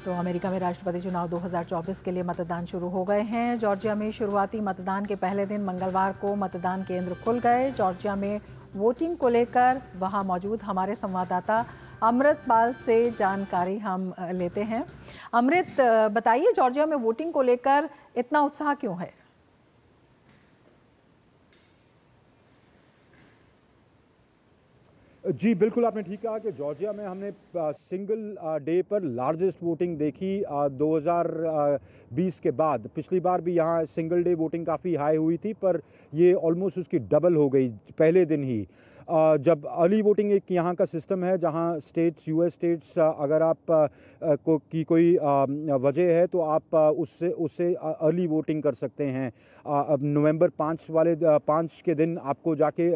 तो अमेरिका में राष्ट्रपति चुनाव 2024 के लिए मतदान शुरू हो गए हैं। जॉर्जिया में शुरुआती मतदान के पहले दिन मंगलवार को मतदान केंद्र खुल गए। जॉर्जिया में वोटिंग को लेकर वहां मौजूद हमारे संवाददाता अमृतपाल से जानकारी हम लेते हैं। अमृत, बताइए, जॉर्जिया में वोटिंग को लेकर इतना उत्साह क्यों है? जी बिल्कुल, आपने ठीक कहा कि जॉर्जिया में हमने सिंगल डे पर लार्जेस्ट वोटिंग देखी 2020 के बाद। पिछली बार भी यहाँ सिंगल डे वोटिंग काफ़ी हाई हुई थी, पर ये ऑलमोस्ट उसकी डबल हो गई पहले दिन ही। जब अर्ली वोटिंग एक यहाँ का सिस्टम है जहाँ स्टेट्स, यूएस स्टेट्स, अगर आप की कोई वजह है तो आप उससे अर्ली वोटिंग कर सकते हैं। अब नवंबर 5 के दिन आपको जाके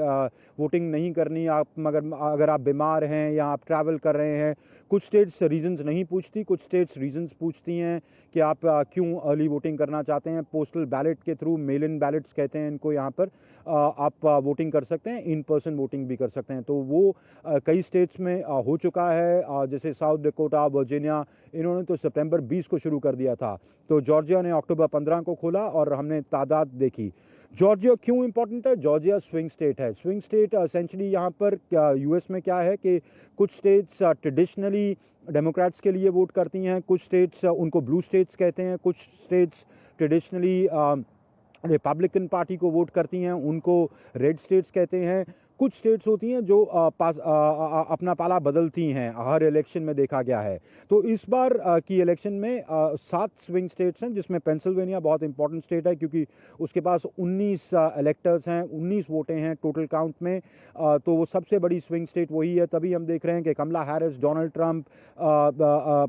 वोटिंग नहीं करनी। आप अगर आप बीमार हैं या आप ट्रैवल कर रहे हैं, कुछ स्टेट्स रीजंस नहीं पूछती, कुछ स्टेट्स रीजंस पूछती हैं कि आप क्यों अर्ली वोटिंग करना चाहते हैं। पोस्टल बैलेट के थ्रू, मेल इन बैलेट्स कहते हैं इनको, यहाँ पर आप वोटिंग कर सकते हैं, इन पर्सन वोटिंग भी कर सकते हैं। तो वो कई स्टेट्स में हो चुका है, जैसे साउथ डकोटा, वर्जीनिया, इन्होंने तो सितंबर 20 को शुरू कर दिया था। तो जॉर्जिया ने अक्टूबर 15 को खोला और हमने तादाद देखी। जॉर्जिया क्यों इंपॉर्टेंट है? जॉर्जिया स्विंग स्टेट है। स्विंग स्टेट एसेंशली यहाँ पर यूएस में क्या है कि कुछ स्टेट्स ट्रेडिशनली डेमोक्रेट्स के लिए वोट करती हैं, कुछ स्टेट्स उनको ब्लू स्टेट्स कहते हैं, कुछ स्टेट्स ट्रेडिशनली रिपब्लिकन पार्टी को वोट करती हैं, उनको रेड स्टेट्स कहते हैं। कुछ स्टेट्स होती हैं जो अपना पाला बदलती हैं, हर इलेक्शन में देखा गया है। तो इस बार की इलेक्शन में 7 स्विंग स्टेट्स हैं, जिसमें पेंसिल्वेनिया बहुत इंपॉर्टेंट स्टेट है क्योंकि उसके पास 19 इलेक्टर्स हैं, 19 वोटें हैं टोटल काउंट में। तो वो सबसे बड़ी स्विंग स्टेट वही है। तभी हम देख रहे हैं कि कमला हैरिस, डोनाल्ड ट्रंप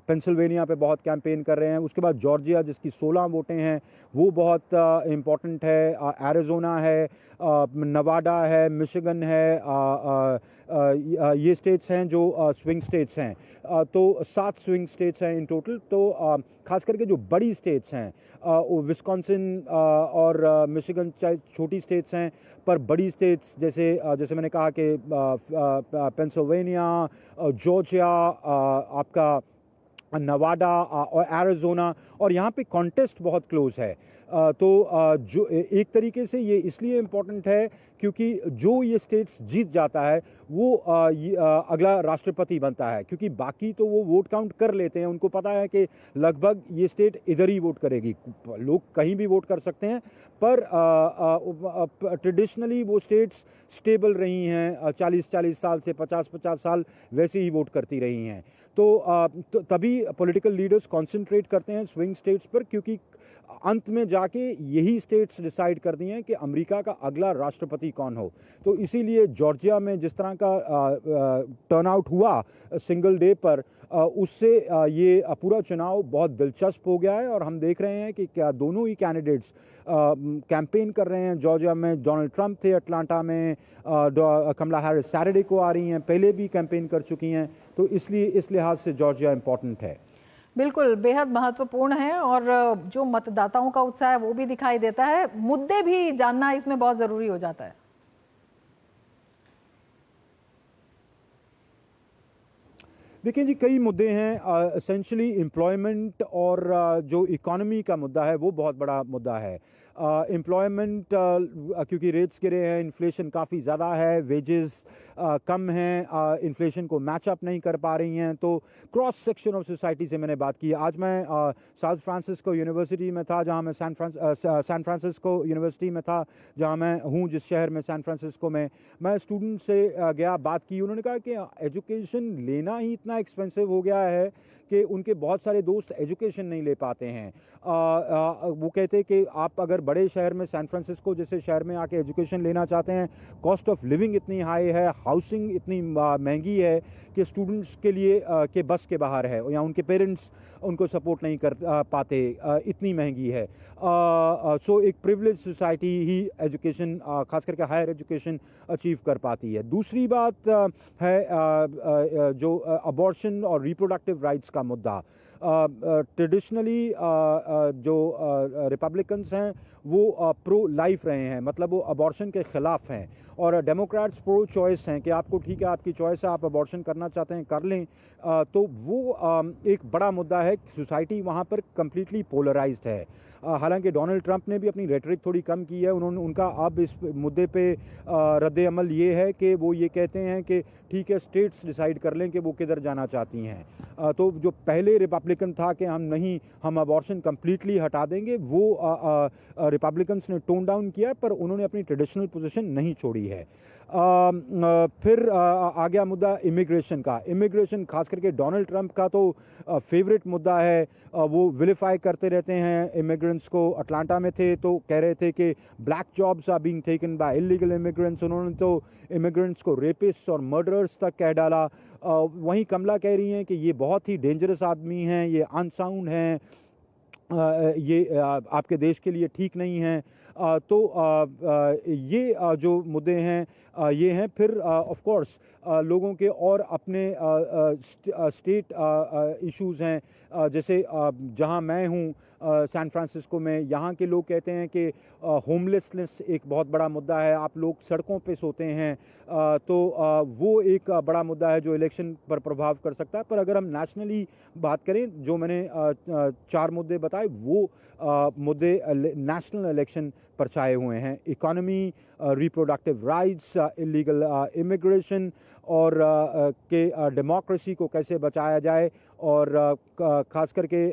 पेंसिल्वेनिया पे बहुत कैंपेन कर रहे हैं। उसके बाद जॉर्जिया जिसकी 16 वोटें हैं वो बहुत इम्पॉर्टेंट है। एरिज़ोना है, नवाडा है, मिशिगन है, ये स्टेट्स हैं जो स्विंग स्टेट्स हैं। तो 7 स्विंग स्टेट्स हैं इन टोटल। तो खास करके जो बड़ी स्टेट्स हैं, विस्कॉन्सिन और मिशिगन छोटी स्टेट्स हैं, पर बड़ी स्टेट्स जैसे मैंने कहा कि पेंसिल्वेनिया, जॉर्जिया, आपका नवाडा और एरिज़ोना, और यहाँ पे कॉन्टेस्ट बहुत क्लोज है। तो जो एक तरीके से ये इसलिए इम्पोर्टेंट है क्योंकि जो ये स्टेट्स जीत जाता है वो अगला राष्ट्रपति बनता है, क्योंकि बाकी तो वो वोट काउंट कर लेते हैं, उनको पता है कि लगभग ये स्टेट इधर ही वोट करेगी। लोग कहीं भी वोट कर सकते हैं, पर ट्रेडिशनली वो स्टेट्स स्टेबल रही हैं, 40-40 साल से 50-50 साल वैसे ही वोट करती रही हैं। तो तभी पॉलिटिकल लीडर्स कंसंट्रेट करते हैं स्विंग स्टेट्स पर, क्योंकि अंत में जाके यही स्टेट्स डिसाइड करती हैं कि अमेरिका का अगला राष्ट्रपति कौन हो। तो इसीलिए जॉर्जिया में जिस तरह का टर्नआउट हुआ सिंगल डे पर, उससे ये पूरा चुनाव बहुत दिलचस्प हो गया है। और हम देख रहे हैं कि क्या दोनों ही कैंडिडेट्स कैंपेन कर रहे हैं। जॉर्जिया में डोनाल्ड ट्रंप थे, अटलांटा में कमला हैरिस सैटरडे को आ रही हैं, पहले भी कैंपेन कर चुकी हैं। तो इसलिए इस लिहाज से जॉर्जिया इंपॉर्टेंट है। बिल्कुल, बेहद महत्वपूर्ण है और जो मतदाताओं का उत्साह है वो भी दिखाई देता है। मुद्दे भी जानना इसमें बहुत जरूरी हो जाता है। देखिए जी, कई मुद्दे हैं। एसेंशली एम्प्लॉयमेंट और जो इकोनॉमी का मुद्दा है वो बहुत बड़ा मुद्दा है। एम्प्लॉयमेंट क्योंकि रेट्स गिरे हैं, इन्फ्लेशन काफ़ी ज़्यादा है, वेजेस कम हैं, इन्फ्लेशन को मैचअप नहीं कर पा रही हैं। तो क्रॉस सेक्शन ऑफ सोसाइटी से मैंने बात की। आज मैं साउथ फ्रांसिस्को यूनिवर्सिटी में था, जहां मैं सैन फ्रांसिस्को यूनिवर्सिटी में था, जहां मैं हूं जिस शहर में, सैन फ्रांसिस्को में। मैं स्टूडेंट से गया, बात की। उन्होंने कहा कि एजुकेशन लेना ही इतना एक्सपेंसिव हो गया है कि उनके बहुत सारे दोस्त एजुकेशन नहीं ले पाते हैं। वो कहते कि आप अगर बड़े शहर में, सैन फ्रांसिस्को जैसे शहर में आके एजुकेशन लेना चाहते हैं, कॉस्ट ऑफ लिविंग इतनी हाई है, हाउसिंग इतनी महंगी है कि स्टूडेंट्स के लिए के बस के बाहर है, या उनके पेरेंट्स उनको सपोर्ट नहीं कर पाते, इतनी महंगी है। सो एक प्रिविलेज सोसाइटी ही एजुकेशन, खास करके हायर एजुकेशन अचीव कर पाती है। दूसरी बात है जो अबॉर्शन और रिप्रोडक्टिव राइट्स का मुद्दा। ट्रेडिशनली जो रिपब्लिकन्स हैं वो प्रो लाइफ रहे हैं, मतलब वो अबॉर्शन के ख़िलाफ़ हैं, और डेमोक्रेट्स प्रो चॉइस हैं कि आपको ठीक है, आपकी चॉइस है, आप अबॉर्शन करना चाहते हैं कर लें। तो वो एक बड़ा मुद्दा है। सोसाइटी वहाँ पर कम्प्लीटली पोलराइज्ड है। हालांकि डोनाल्ड ट्रंप ने भी अपनी रेटरिक थोड़ी कम की है। उनका अब इस मुद्दे पे रद्द अमल ये है कि वो ये कहते हैं कि ठीक है, स्टेट्स डिसाइड कर लें कि वो किधर जाना चाहती हैं। तो जो पहले रिपब्लिकन था कि हम अबॉर्शन कम्प्लीटली हटा देंगे, वो रिपब्लिकन्स ने टोन डाउन किया, पर उन्होंने अपनी ट्रेडिशनल पोजीशन नहीं छोड़ी है। फिर आ गया मुद्दा इमिग्रेशन का। इमिग्रेशन खास करके डोनाल्ड ट्रंप का तो फेवरेट मुद्दा है। वो विलिफाई करते रहते हैं इमिग्रेंट्स को। अटलांटा में थे तो कह रहे थे कि black jobs are being taken by illegal immigrants. उन्होंने तो इमिग्रेंट्स को रेपिस्ट और मर्डरर्स तक कह डाला। वहीं कमला कह रही हैं कि ये बहुत ही डेंजरस आदमी हैं, ये अनसाउंड हैं, ये आपके देश के लिए ठीक नहीं हैं। तो ये जो मुद्दे हैं ये हैं। फिर ऑफ कोर्स लोगों के और अपने स्टेट इश्यूज़ हैं। जैसे जहां मैं हूं सैन फ्रांसिस्को में, यहाँ के लोग कहते हैं कि होमलेसनेस एक बहुत बड़ा मुद्दा है, आप लोग सड़कों पे सोते हैं। तो वो एक बड़ा मुद्दा है जो इलेक्शन पर प्रभाव कर सकता है। पर अगर हम नेशनली बात करें, जो मैंने 4 मुद्दे बताए, वो मुद्दे नेशनल इलेक्शन पर छाए हुए हैं। Economy, reproductive rights, illegal immigration, और डेमोक्रेसी को कैसे बचाया जाए। और ख़ास करके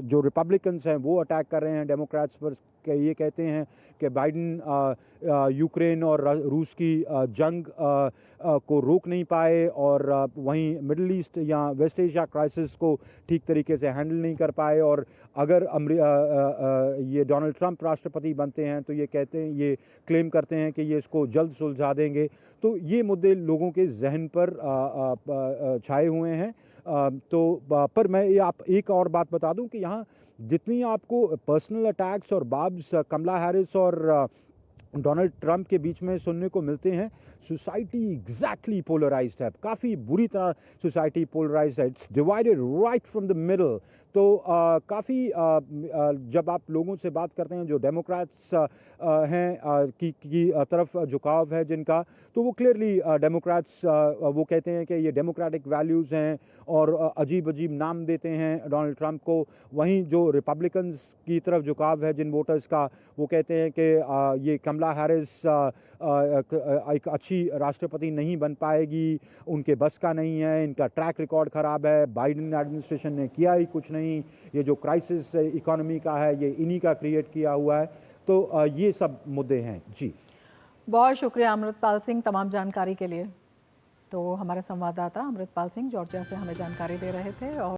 जो रिपब्लिकन्स हैं वो अटैक कर रहे हैं डेमोक्रेट्स पर। ये कहते हैं कि बाइडन यूक्रेन और रूस की जंग को रोक नहीं पाए, और वहीं मिडल ईस्ट या वेस्ट एशिया क्राइसिस को ठीक तरीके से हैंडल नहीं कर पाए। और अगर ये डोनाल्ड ट्रंप राष्ट्रपति बनते हैं तो ये क्लेम करते हैं कि ये इसको जल्द सुलझा देंगे। तो ये मुद्दे लोगों के जहन पर छाए हुए हैं। पर मैं एक और बात बता दूं कि यहाँ जितनी आपको पर्सनल अटैक्स और बाब्स कमला हैरिस और डोनाल्ड ट्रंप के बीच में सुनने को मिलते हैं, सोसाइटी एग्जैक्टली पोलराइज्ड है, काफ़ी बुरी तरह सोसाइटी पोलराइज्ड है। It's divided right from the middle. तो काफ़ी जब आप लोगों से बात करते हैं जो डेमोक्रेट्स हैं की तरफ झुकाव है जिनका, तो वो क्लियरली डेमोक्रेट्स वो कहते हैं कि ये डेमोक्रेटिक वैल्यूज़ हैं और अजीब अजीब नाम देते हैं डोनाल्ड ट्रंप को। वहीं जो रिपब्लिकन्स की तरफ झुकाव है जिन वोटर्स का, वो कहते हैं कि ये कमला हैरिस एक अच्छी राष्ट्रपति नहीं बन पाएगी, उनके बस का नहीं है, इनका ट्रैक रिकॉर्ड ख़राब है, बाइडन एडमिनिस्ट्रेशन ने किया ही कुछ नहीं, ये जो क्राइसिस इकोनॉमी का है ये इन्हीं का क्रिएट किया हुआ है। तो ये सब मुद्दे हैं। जी, बहुत शुक्रिया अमृतपाल सिंह तमाम जानकारी के लिए। तो हमारे संवाददाता अमृतपाल सिंह जॉर्जिया से हमें जानकारी दे रहे थे। और